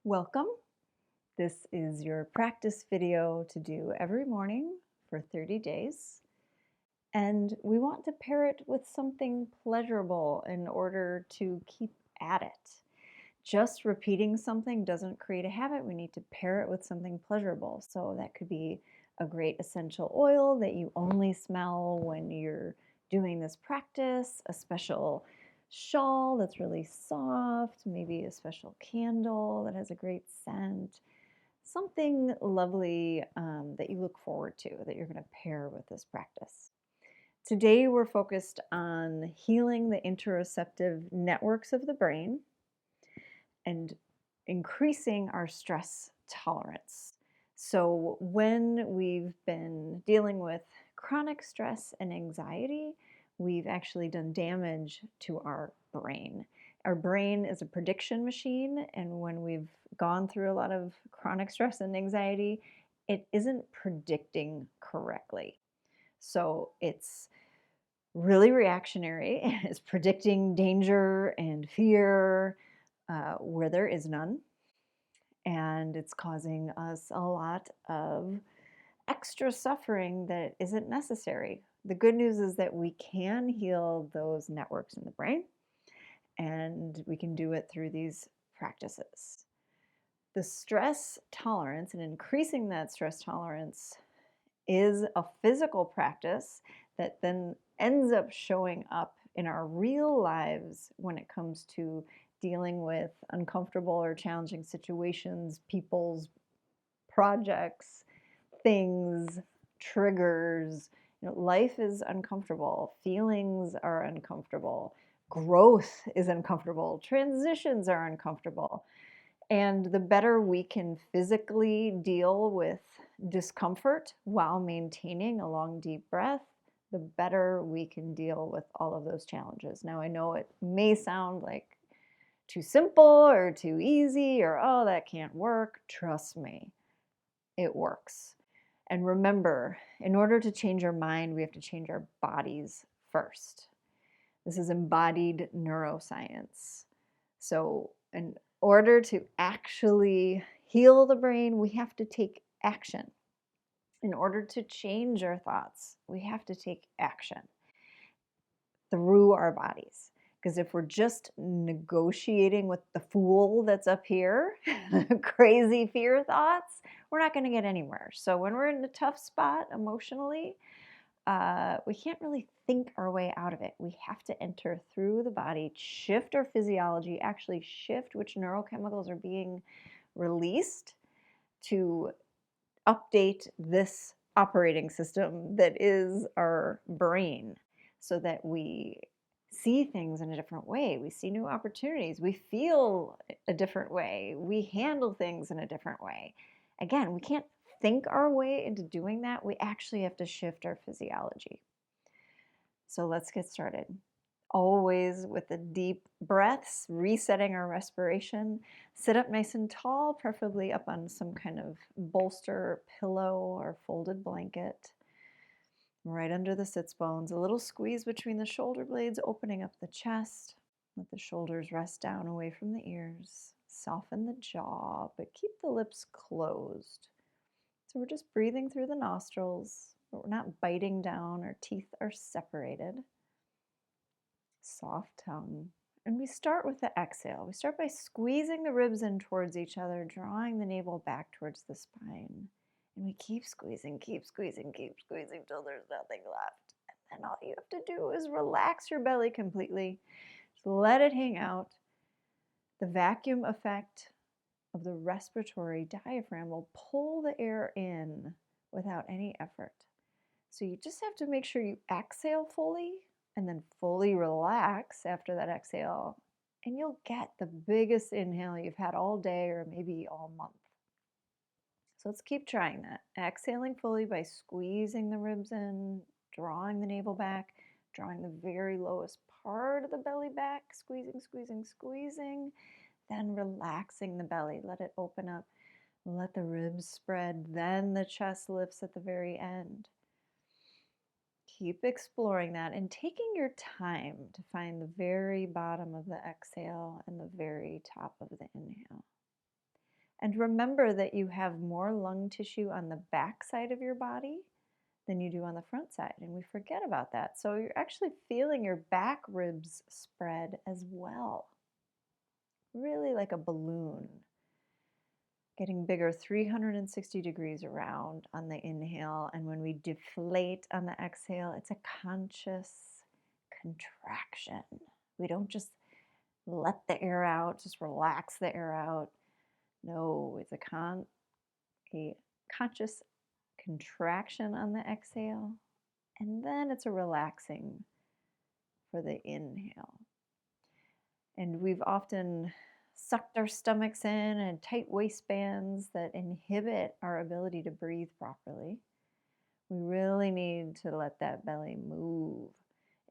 Welcome. This is your practice video to do every morning for 30 days. And we want to pair it with something pleasurable in order to keep at it. Just repeating something doesn't create a habit. We need to pair it with something pleasurable. So that could be a great essential oil that you only smell when you're doing this practice, a special shawl that's really soft, maybe a special candle that has a great scent, something lovely that you look forward to that you're going to pair with this practice. Today we're focused on healing the interoceptive networks of the brain and increasing our stress tolerance. So when we've been dealing with chronic stress and anxiety, we've actually done damage to our brain. Our brain is a prediction machine, and when we've gone through a lot of chronic stress and anxiety, it isn't predicting correctly. So it's really reactionary. It's predicting danger and fear where there is none. And it's causing us a lot of extra suffering that isn't necessary. The good news is that we can heal those networks in the brain, and we can do it through these practices. The stress tolerance and increasing that stress tolerance is a physical practice that then ends up showing up in our real lives when it comes to dealing with uncomfortable or challenging situations, people's projects, things, triggers. Life is uncomfortable. Feelings are uncomfortable. Growth is uncomfortable. Transitions are uncomfortable. And the better we can physically deal with discomfort while maintaining a long, deep breath, the better we can deal with all of those challenges. Now, I know it may sound like too simple or too easy or, oh, that can't work. Trust me, it works. And remember, in order to change our mind, we have to change our bodies first. This is embodied neuroscience. So, in order to actually heal the brain, we have to take action. In order to change our thoughts, we have to take action through our bodies. Because if we're just negotiating with the fool that's up here, crazy fear thoughts, we're not going to get anywhere. So when we're in a tough spot emotionally, we can't really think our way out of it. We have to enter through the body, shift our physiology, actually shift which neurochemicals are being released to update this operating system that is our brain so that we see things in a different way. We see new opportunities. We feel a different way. We handle things in a different way. Again, we can't think our way into doing that. We actually have to shift our physiology. So let's get started. Always with the deep breaths, resetting our respiration. Sit up nice and tall, preferably up on some kind of bolster, pillow, or folded blanket. Right under the sits bones. A little squeeze between the shoulder blades, opening up the chest. Let the shoulders rest down away from the ears. Soften the jaw, but keep the lips closed. So we're just breathing through the nostrils, but we're not biting down. Our teeth are separated. Soft tongue. And we start with the exhale. We start by squeezing the ribs in towards each other, drawing the navel back towards the spine. And we keep squeezing till there's nothing left. And then all you have to do is relax your belly completely. Just let it hang out. The vacuum effect of the respiratory diaphragm will pull the air in without any effort. So you just have to make sure you exhale fully and then fully relax after that exhale, and you'll get the biggest inhale you've had all day or maybe all month. So let's keep trying that. Exhaling fully by squeezing the ribs in, drawing the navel back, drawing the very lowest part of the belly back, squeezing, then relaxing the belly. Let it open up, let the ribs spread, then the chest lifts at the very end. Keep exploring that and taking your time to find the very bottom of the exhale and the very top of the inhale. And remember that you have more lung tissue on the back side of your body than you do on the front side, and we forget about that. So you're actually feeling your back ribs spread as well, really like a balloon, getting bigger 360 degrees around on the inhale, and when we deflate on the exhale, it's a conscious contraction. We don't just let the air out, just relax the air out. No, it's a conscious contraction on the exhale, and then it's a relaxing for the inhale. And we've often sucked our stomachs in and tight waistbands that inhibit our ability to breathe properly. We really need to let that belly move.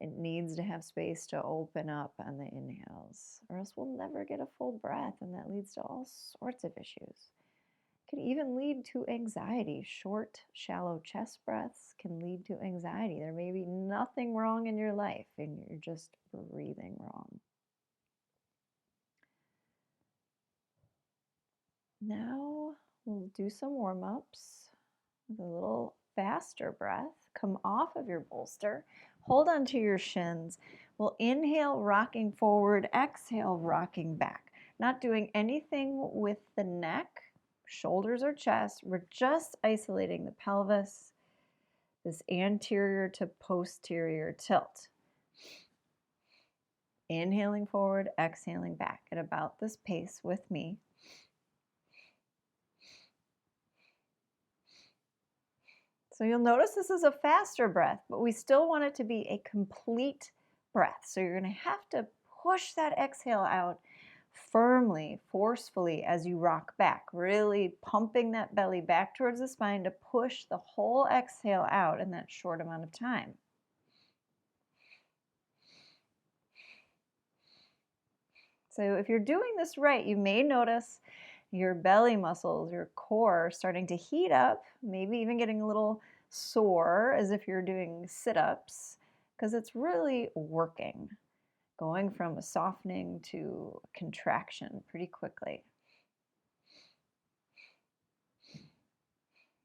It needs to have space to open up on the inhales, or else we'll never get a full breath, and that leads to all sorts of issues. It can even lead to anxiety. Short, shallow chest breaths can lead to anxiety. There may be nothing wrong in your life, and you're just breathing wrong. Now we'll do some warm-ups with a little faster breath. Come off of your bolster. Hold onto your shins. We'll inhale, rocking forward. Exhale, rocking back. Not doing anything with the neck, shoulders, or chest. We're just isolating the pelvis, this anterior to posterior tilt. Inhaling forward, exhaling back at about this pace with me. So you'll notice this is a faster breath, but we still want it to be a complete breath. So you're going to have to push that exhale out firmly, forcefully as you rock back, really pumping that belly back towards the spine to push the whole exhale out in that short amount of time. So if you're doing this right, you may notice your belly muscles, your core starting to heat up, maybe even getting a little sore as if you're doing sit-ups, because it's really working, going from a softening to a contraction pretty quickly.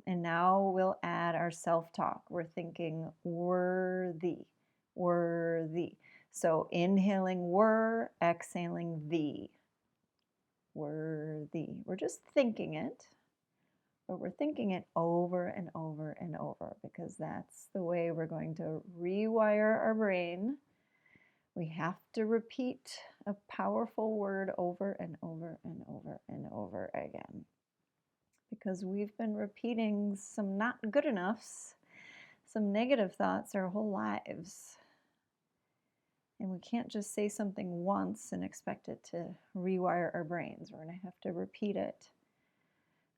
And now we'll add our self-talk. We're thinking worthy, worthy. So inhaling were, exhaling thee. Worthy. We're just thinking it, but we're thinking it over and over and over, because that's the way we're going to rewire our brain. We have to repeat a powerful word over and over and over and over again, because we've been repeating some not good enoughs, some negative thoughts our whole lives. And we can't just say something once and expect it to rewire our brains. We're going to have to repeat it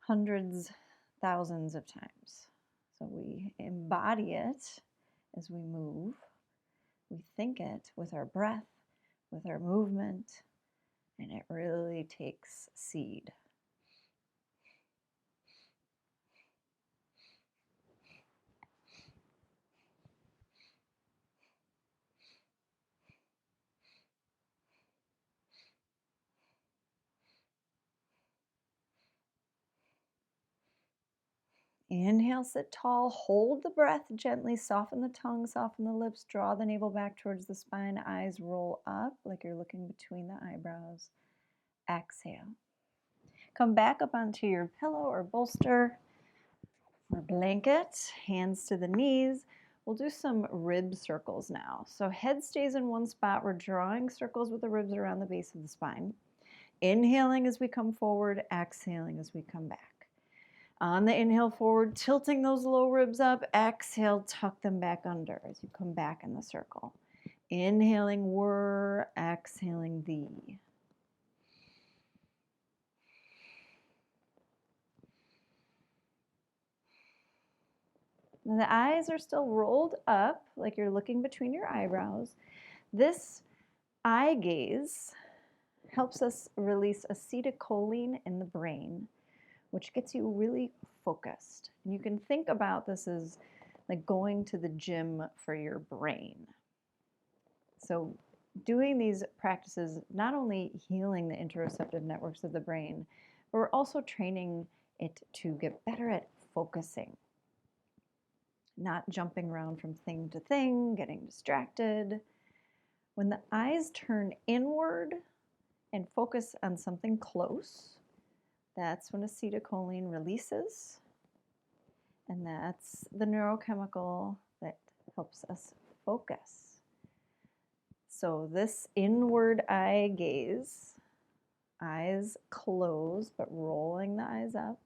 hundreds, thousands of times. So we embody it as we move. We think it with our breath, with our movement, and it really takes seed. Inhale, sit tall, hold the breath gently, soften the tongue, soften the lips, draw the navel back towards the spine, eyes roll up like you're looking between the eyebrows. Exhale. Come back up onto your pillow or bolster or blanket, hands to the knees. We'll do some rib circles now. So head stays in one spot. We're drawing circles with the ribs around the base of the spine. Inhaling as we come forward, exhaling as we come back. On the inhale forward, tilting those low ribs up. Exhale, tuck them back under as you come back in the circle. Inhaling were, exhaling thee. And the eyes are still rolled up like you're looking between your eyebrows. This eye gaze helps us release acetylcholine in the brain, which gets you really focused. And you can think about this as like going to the gym for your brain. So doing these practices, not only healing the interoceptive networks of the brain, But we're also training it to get better at focusing, not jumping around from thing to thing, getting distracted. When the eyes turn inward and focus on something close, that's when acetylcholine releases, and that's the neurochemical that helps us focus. So this inward eye gaze, eyes closed but rolling the eyes up,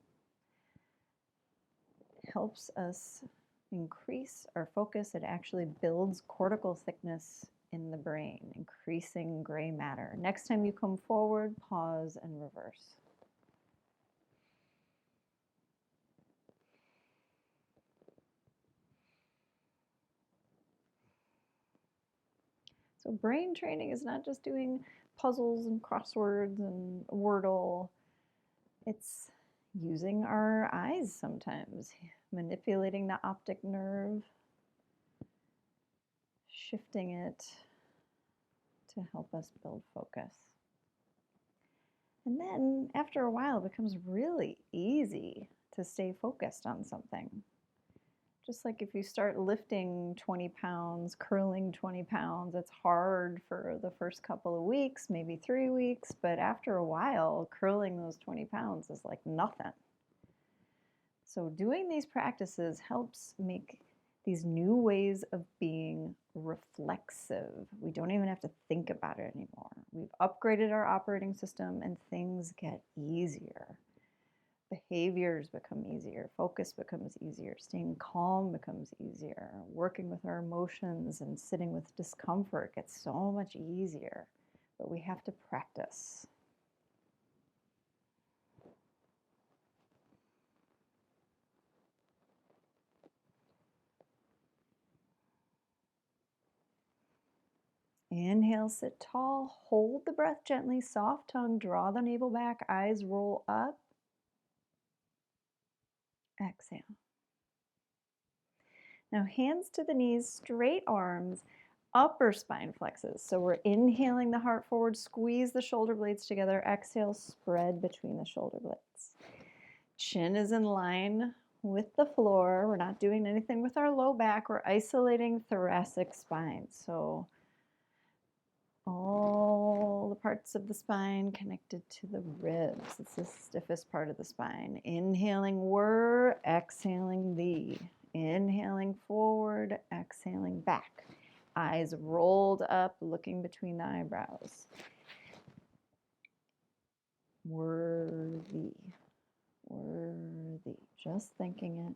helps us increase our focus. It actually builds cortical thickness in the brain, increasing gray matter. Next time you come forward, pause and reverse. So brain training is not just doing puzzles and crosswords and Wordle. It's using our eyes sometimes, manipulating the optic nerve, shifting it to help us build focus. And then after a while, it becomes really easy to stay focused on something. Just like if you start lifting 20 pounds, curling 20 pounds, it's hard for the first couple of weeks, maybe 3 weeks, but after a while, curling those 20 pounds is like nothing. So doing these practices helps make these new ways of being reflexive. We don't even have to think about it anymore. We've upgraded our operating system and things get easier. Behaviors become easier, focus becomes easier, staying calm becomes easier, working with our emotions and sitting with discomfort gets so much easier, but we have to practice. Inhale, sit tall, hold the breath gently, soft tongue, draw the navel back, eyes roll up. Exhale. Now hands to the knees, straight arms, upper spine flexes. So we're inhaling the heart forward, squeeze the shoulder blades together, exhale, spread between the shoulder blades. Chin is in line with the floor. We're not doing anything with our low back. We're isolating thoracic spine. So all the parts of the spine connected to the ribs. It's the stiffest part of the spine. Inhaling were, exhaling the. Inhaling forward, exhaling back. Eyes rolled up, looking between the eyebrows. Worthy, worthy. Just thinking it.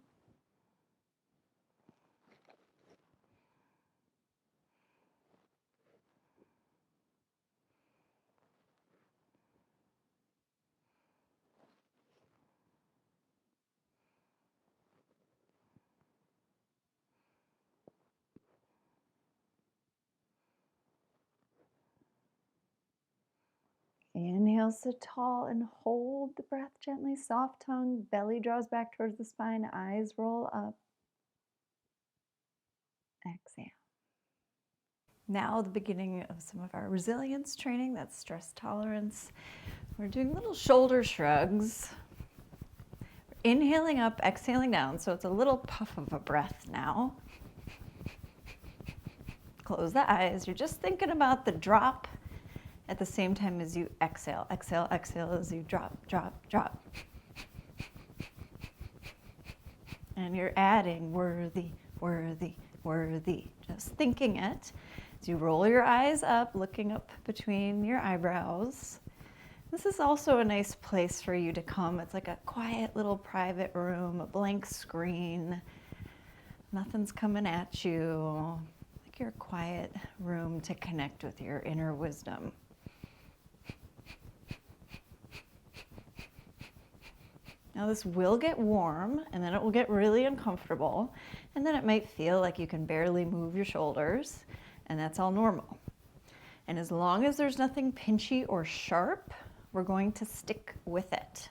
Inhale, sit tall and hold the breath gently. Soft tongue, belly draws back towards the spine, eyes roll up. Exhale. Now the beginning of some of our resilience training, that's stress tolerance. We're doing little shoulder shrugs. Inhaling up, exhaling down, so it's a little puff of a breath now. Close the eyes. You're just thinking about the drop at the same time as you exhale. Exhale, exhale as you drop, drop, drop. And you're adding worthy, worthy, worthy. Just thinking it. As you roll your eyes up, looking up between your eyebrows. This is also a nice place for you to come. It's like a quiet little private room, a blank screen. Nothing's coming at you. Like your quiet room to connect with your inner wisdom. Now this will get warm, and then it will get really uncomfortable, and then it might feel like you can barely move your shoulders, and that's all normal. And as long as there's nothing pinchy or sharp, we're going to stick with it.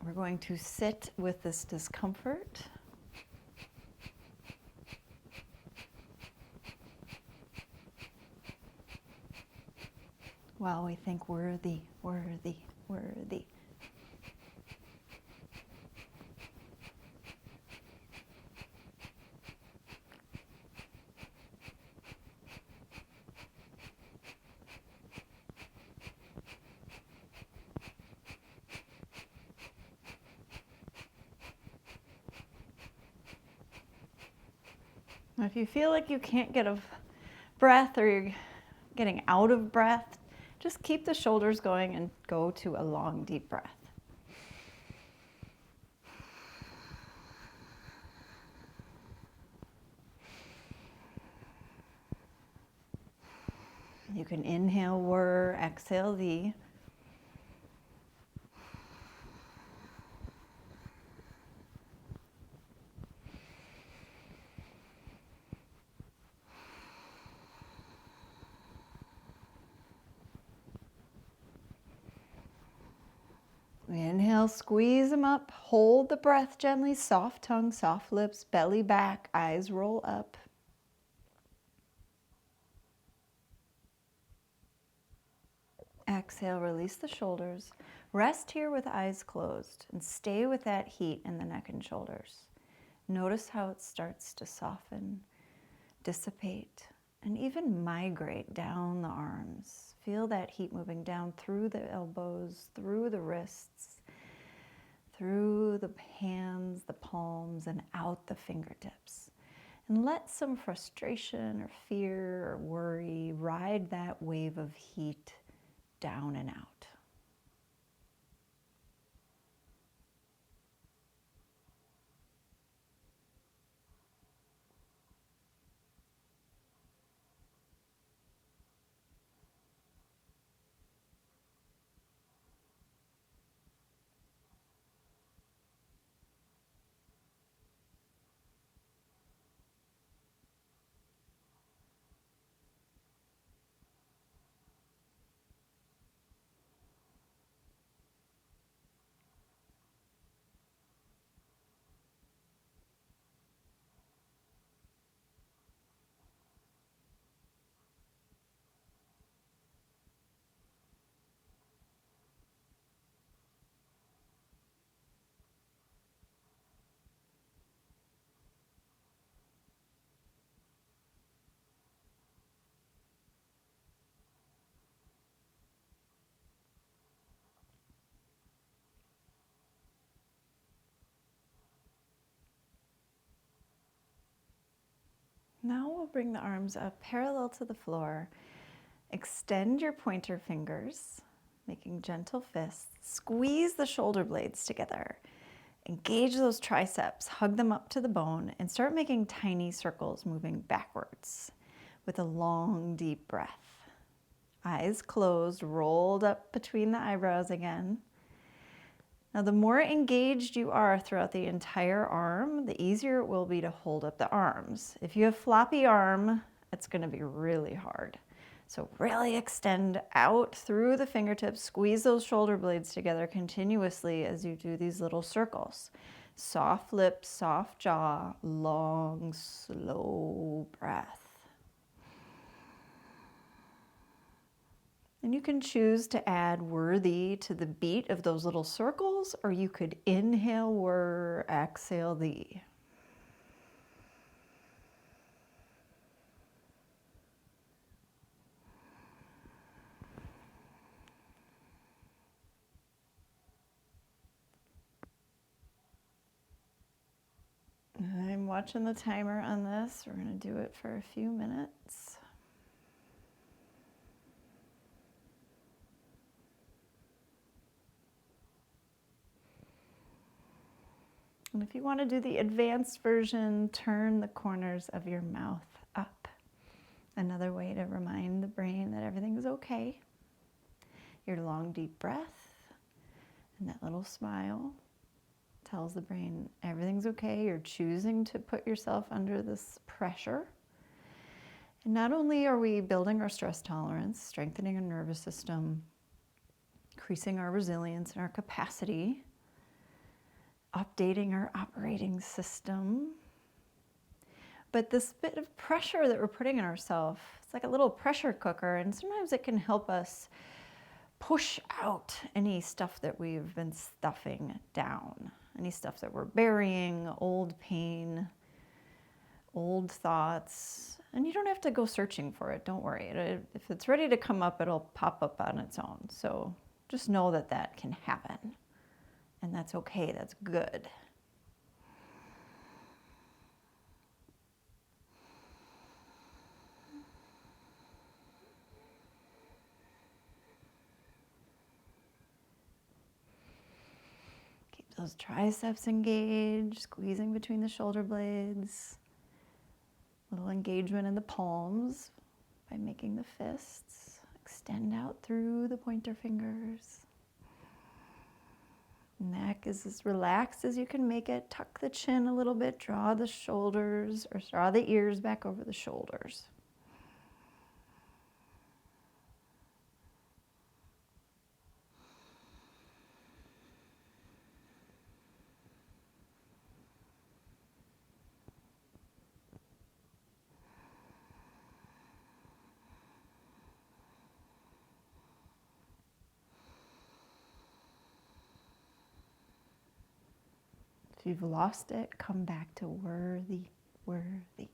We're going to sit with this discomfort. While we think worthy, worthy, worthy. If you feel like you can't get a breath or you're getting out of breath, just keep the shoulders going and go to a long, deep breath. You can inhale were, exhale thee. Inhale, squeeze them up, hold the breath gently, soft tongue, soft lips, belly back, eyes roll up. Exhale, release the shoulders. Rest here with eyes closed and stay with that heat in the neck and shoulders. Notice how it starts to soften, dissipate, and even migrate down the arms. Feel that heat moving down through the elbows, through the wrists, through the hands, the palms, and out the fingertips. And let some frustration or fear or worry ride that wave of heat down and out. Now we'll bring the arms up parallel to the floor. Extend your pointer fingers, making gentle fists. Squeeze the shoulder blades together. Engage those triceps, hug them up to the bone, and start making tiny circles moving backwards with a long, deep breath. Eyes closed, rolled up between the eyebrows again. Now, the more engaged you are throughout the entire arm, the easier it will be to hold up the arms. If you have floppy arm, it's going to be really hard. So really extend out through the fingertips, squeeze those shoulder blades together continuously as you do these little circles. Soft lips, soft jaw, long, slow breath. And you can choose to add worthy to the beat of those little circles, or you could inhale were, exhale thee. I'm watching the timer on this. We're going to do it for a few minutes. And if you want to do the advanced version, turn the corners of your mouth up. Another way to remind the brain that everything's okay. Your long, deep breath and that little smile tells the brain everything's okay. You're choosing to put yourself under this pressure. And not only are we building our stress tolerance, strengthening our nervous system, increasing our resilience and our capacity, updating our operating system, but this bit of pressure that we're putting on ourselves, it's like a little pressure cooker, and sometimes it can help us push out any stuff that we've been stuffing down, any stuff that we're burying, old pain, old thoughts. And you don't have to go searching for it, don't worry. If it's ready to come up, it'll pop up on its own. So just know that that can happen. And that's okay, that's good. those triceps engaged, squeezing between the shoulder blades. Little engagement in the palms by making the fists extend out through the pointer fingers. Neck is as relaxed as you can make it. Tuck the chin a little bit, draw the shoulders, or draw the ears back over the shoulders. If you've lost it, come back to worthy, worthy.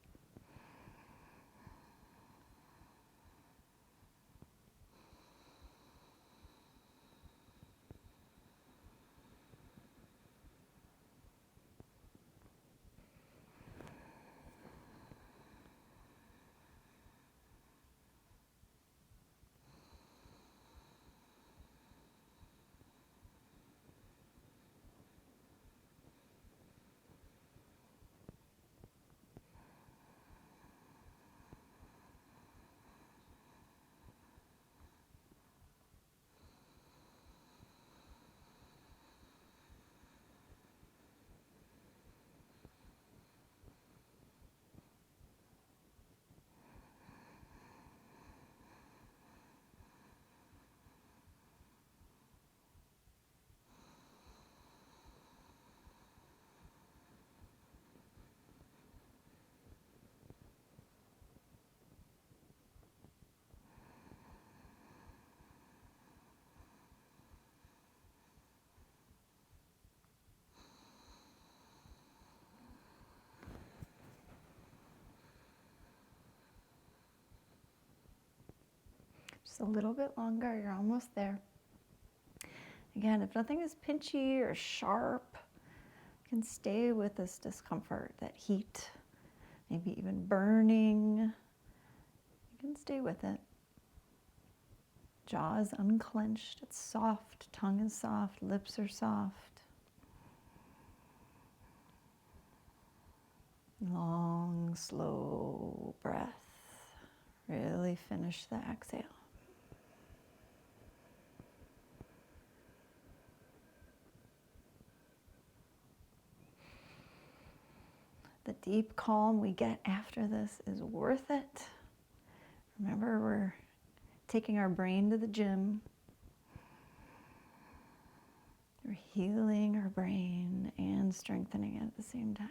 Just a little bit longer, you're almost there. Again, if nothing is pinchy or sharp, you can stay with this discomfort, that heat, maybe even burning. You can stay with it. Jaw is unclenched, it's soft, tongue is soft, lips are soft. Long, slow breath. Really finish the exhale. The deep calm we get after this is worth it. Remember, we're taking our brain to the gym. We're healing our brain and strengthening it at the same time.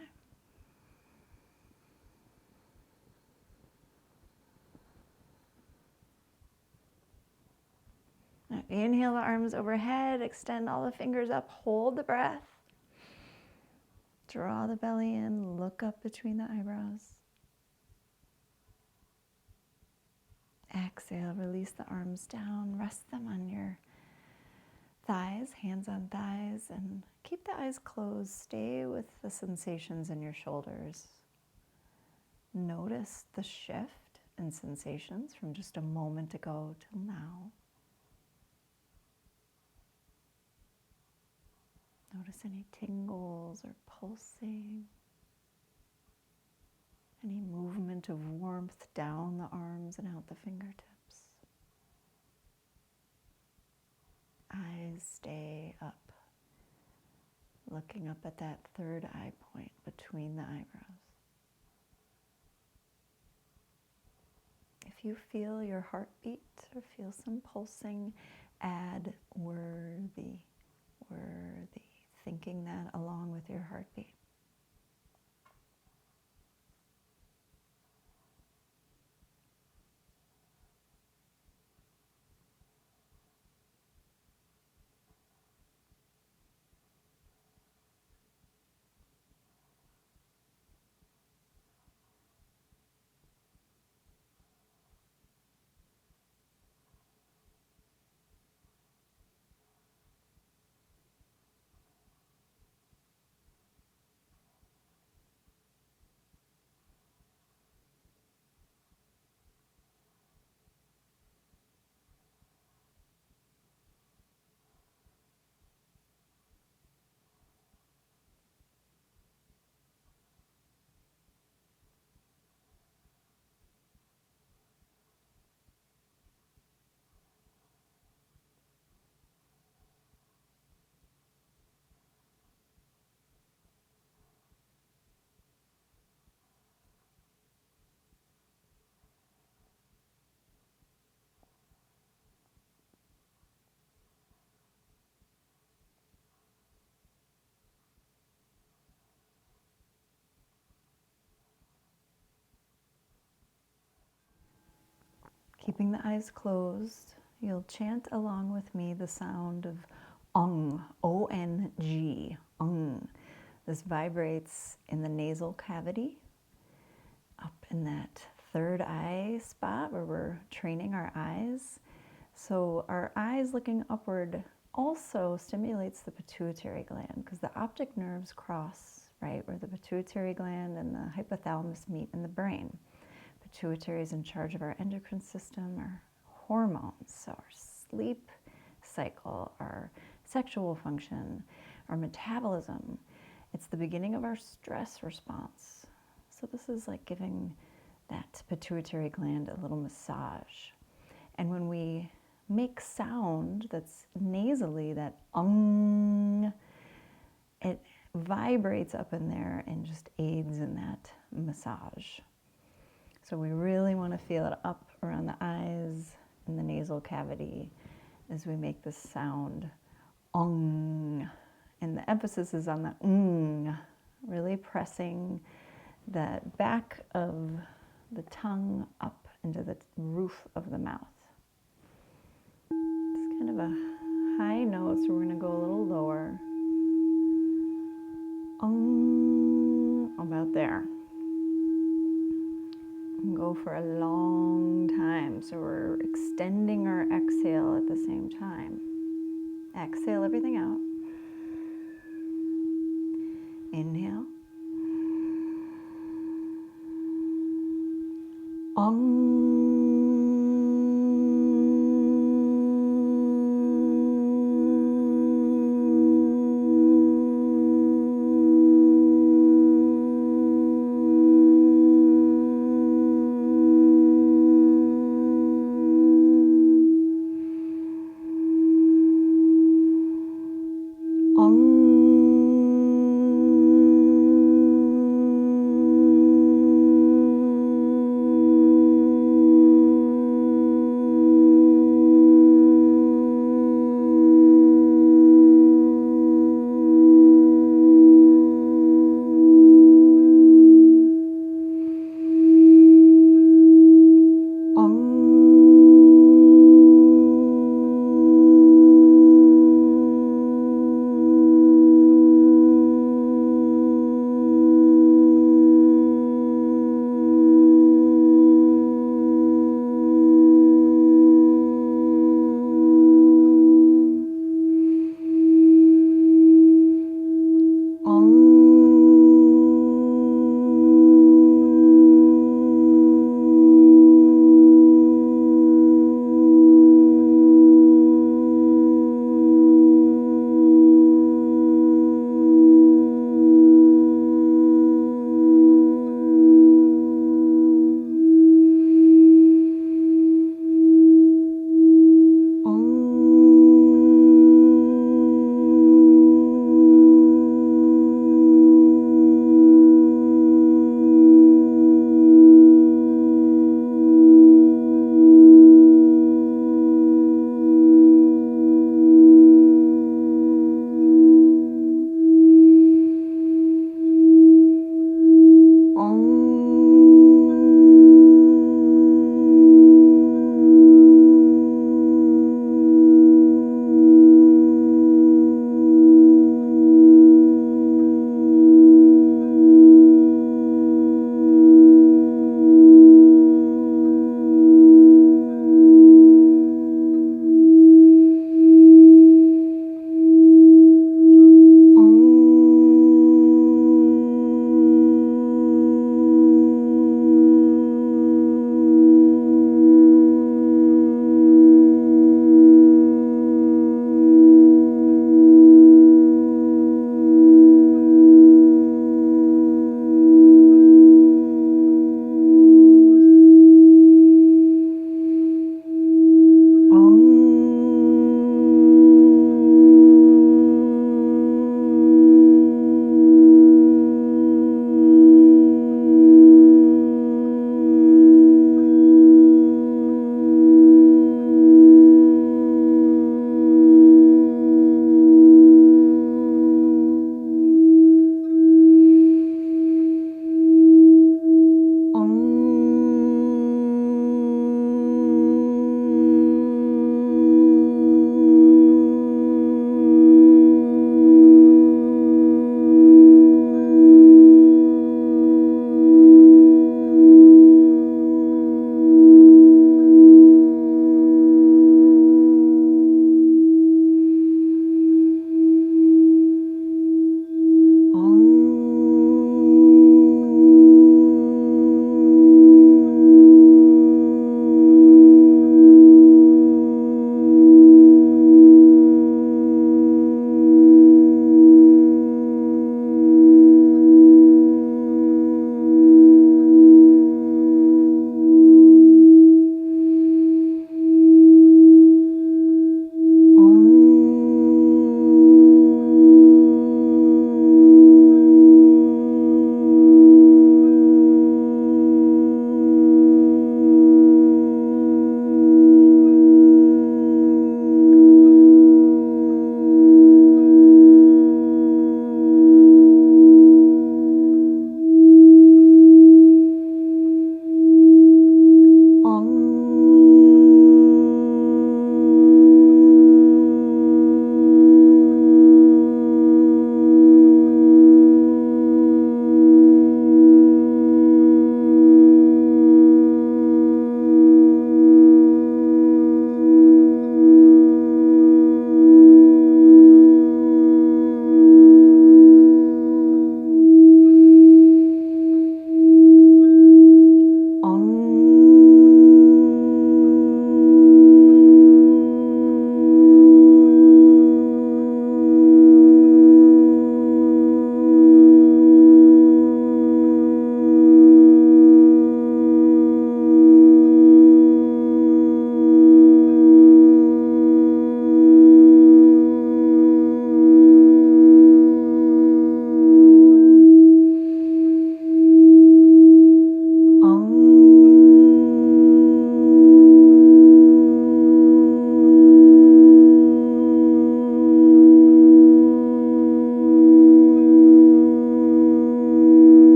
Now, inhale the arms overhead, extend all the fingers up, hold the breath. Draw the belly in, look up between the eyebrows. Exhale, release the arms down, rest them on your thighs, hands on thighs, and keep the eyes closed. Stay with the sensations in your shoulders. Notice the shift in sensations from just a moment ago till now. Notice any tingles or pulsing, any movement of warmth down the arms and out the fingertips. Eyes stay up, looking up at that third eye point between the eyebrows. If you feel your heartbeat or feel some pulsing, add worthy, worthy, thinking that along with your heartbeat. Keeping the eyes closed, you'll chant along with me the sound of ong, O-N-G, ong. This vibrates in the nasal cavity, up in that third eye spot where we're training our eyes. So our eyes looking upward also stimulates the pituitary gland, because the optic nerves cross, right, where the pituitary gland and the hypothalamus meet in the brain. Pituitary is in charge of our endocrine system, our hormones, so our sleep cycle, our sexual function, our metabolism. It's the beginning of our stress response. So this is like giving that pituitary gland a little massage. And when we make sound that's nasally, that it vibrates up in there and just aids in that massage. So we really want to feel it up around the eyes and the nasal cavity as we make this sound, ong. And the emphasis is on the ng, really pressing that back of the tongue up into the roof of the mouth. It's kind of a high note, so we're going to go a little lower. About there. And go for a long time, so we're extending our exhale at the same time. Exhale everything out. Inhale.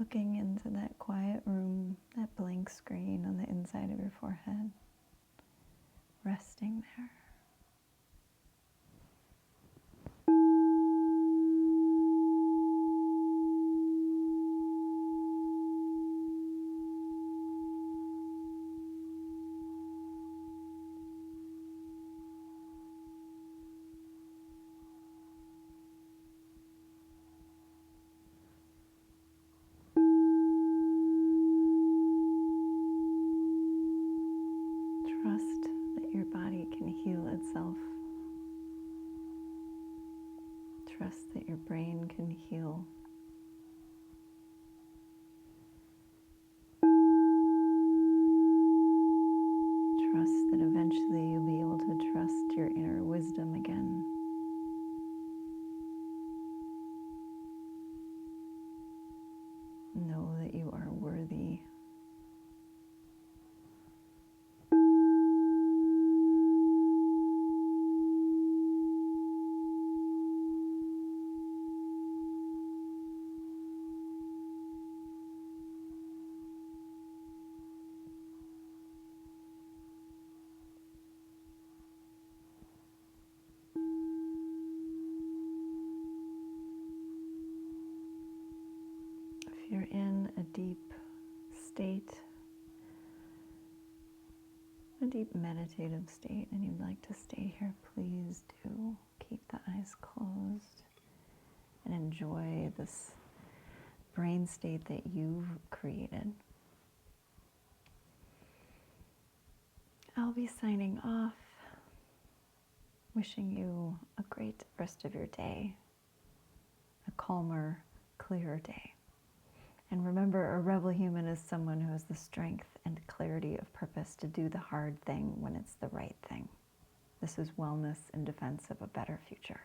looking into that quiet room, that blank screen on the inside of your forehead, resting there. Trust that your body can heal itself. Trust that your brain can heal. Trust that eventually you'll be able to trust your inner wisdom again. Know that you are worthy. If you're in a deep state, a deep meditative state, and you'd like to stay here, please do keep the eyes closed and enjoy this brain state that you've created. I'll be signing off, wishing you a great rest of your day, a calmer, clearer day. And remember, a rebel human is someone who has the strength and clarity of purpose to do the hard thing when it's the right thing. This is wellness in defense of a better future.